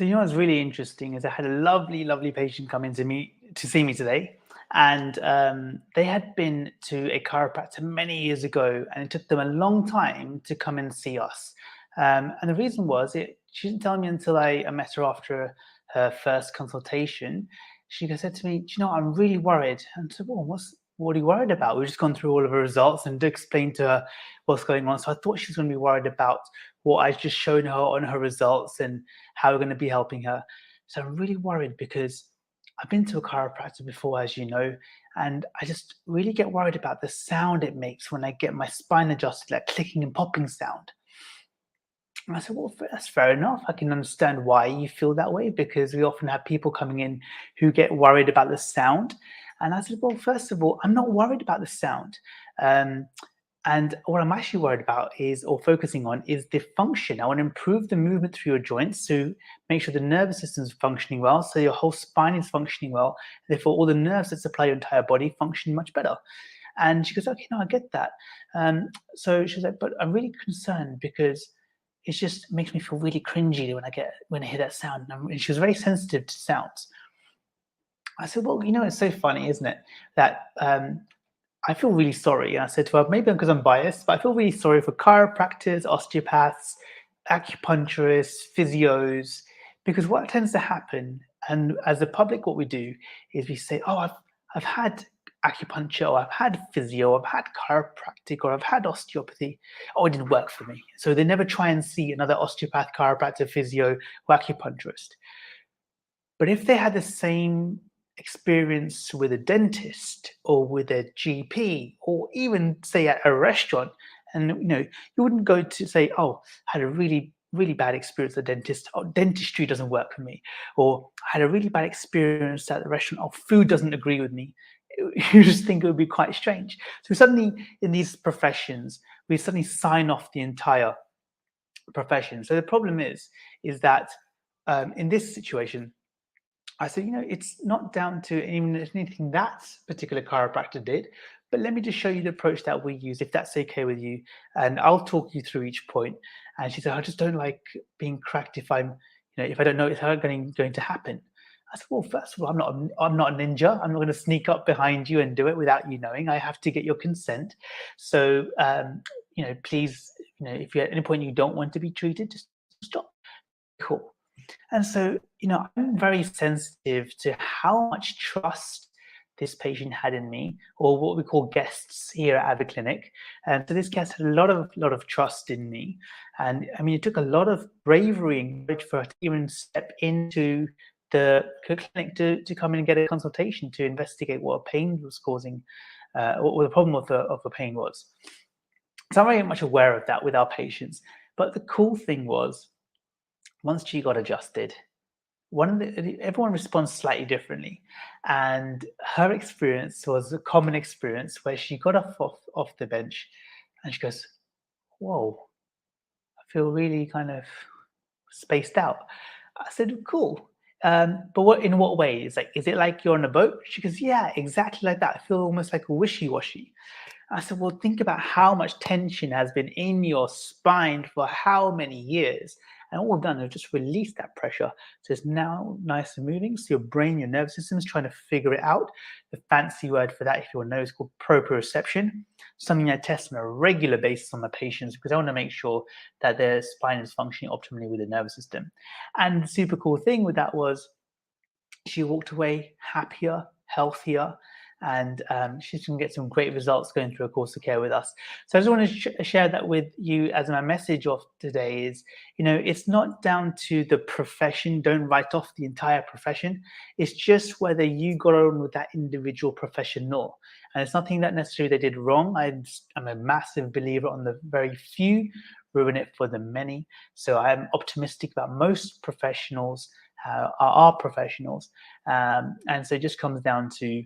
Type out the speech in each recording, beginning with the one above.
So you know what's really interesting is I had a lovely, lovely patient come in to see me today, and they had been to a chiropractor many years ago, and it took them a long time to come and see us. And the reason was she didn't tell me until I met her after her first consultation. She said to me, "Do you know, I'm really worried." And I said, "Well, what are you worried about?" We've just gone through all of her results and explained to her what's going on. So I thought she was going to be worried about what I just shown her on her results and how we're going to be helping her. So I'm really worried because I've been to a chiropractor before, as you know, and I just really get worried about the sound it makes when I get my spine adjusted, that clicking and popping sound. And I said, well, that's fair enough. I can understand why you feel that way because we often have people coming in who get worried about the sound. And I said, well, first of all, I'm not worried about the sound. Um, and what I'm actually worried about or focusing on, is the function. I want to improve the movement through your joints to make sure the nervous system is functioning well, so your whole spine is functioning well. Therefore, all the nerves that supply your entire body function much better. And she goes, okay, no, I get that. So she's like, but I'm really concerned because it just makes me feel really cringy when I hear that sound. And she was very sensitive to sounds. I said, well, it's so funny, isn't it, that I feel really sorry. And I said to her, maybe because I'm biased, but I feel really sorry for chiropractors, osteopaths, acupuncturists, physios, because what tends to happen, and as a public, what we do is we say, oh, I've had acupuncture, or I've had physio, I've had chiropractic, or I've had osteopathy. Oh, it didn't work for me. So they never try and see another osteopath, chiropractor, physio, or acupuncturist. But if they had the same experience with a dentist or with a GP, or even say at a restaurant, and you wouldn't go to say, oh, I had a really, really bad experience at the dentist. Oh, dentistry doesn't work for me. Or I had a really bad experience at the restaurant. Oh, food doesn't agree with me. You just think it would be quite strange. So suddenly in these professions, we suddenly sign off the entire profession. So the problem is that in this situation, I said, it's not down to even anything that particular chiropractor did, but let me just show you the approach that we use, if that's okay with you. And I'll talk you through each point. And she said, I just don't like being cracked if if I don't know it's going to happen. I said, well, first of all, I'm not a ninja. I'm not going to sneak up behind you and do it without you knowing. I have to get your consent. So, please, if you at any point you don't want to be treated, just stop. Cool. And so, I'm very sensitive to how much trust this patient had in me, or what we call guests here at the clinic. And so this guest had a lot of trust in me. And I mean, it took a lot of bravery and courage for her to even step into the clinic to come in and get a consultation to investigate what a pain was causing, what the problem of the pain was. So I'm very much aware of that with our patients. But the cool thing was, once she got adjusted, everyone responds slightly differently, and her experience was a common experience where she got off the bench, and she goes, "Whoa, I feel really kind of spaced out." I said, "Cool, but in what way? Is it like you're on a boat?" She goes, "Yeah, exactly like that. I feel almost like a wishy-washy." I said, well, think about how much tension has been in your spine for how many years. And all we've done is just release that pressure. So it's now nice and moving. So your brain, your nervous system is trying to figure it out. The fancy word for that, if you want to know, is called proprioception, something I test on a regular basis on my patients because I want to make sure that their spine is functioning optimally with the nervous system. And the super cool thing with that was she walked away happier, healthier, and she's going to get some great results going through a course of care with us. So I just want to share that with you as my message of today is, it's not down to the profession. Don't write off the entire profession. It's just whether you got on with that individual professional. And it's nothing that necessarily they did wrong. I'm a massive believer on the very few ruin it for the many. So I'm optimistic about most professionals are professionals. And so it just comes down to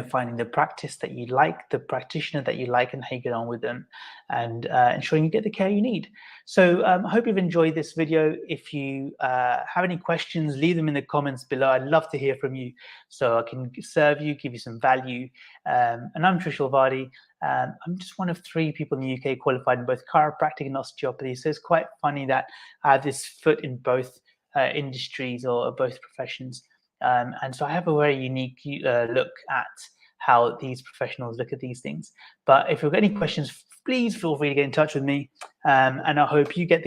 finding the practice that you like, the practitioner that you like, and how you get on with them, and ensuring you get the care you need. So I hope you've enjoyed this video. If you have any questions, leave them in the comments below. I'd love to hear from you so I can serve you, give you some value. And I'm Trishul Vardy. I'm just one of 3 people in the UK qualified in both chiropractic and osteopathy. So it's quite funny that I have this foot in both industries or both professions. And so I have a very unique look at how these professionals look at these things. But if you've got any questions, please feel free to get in touch with me. And I hope you get the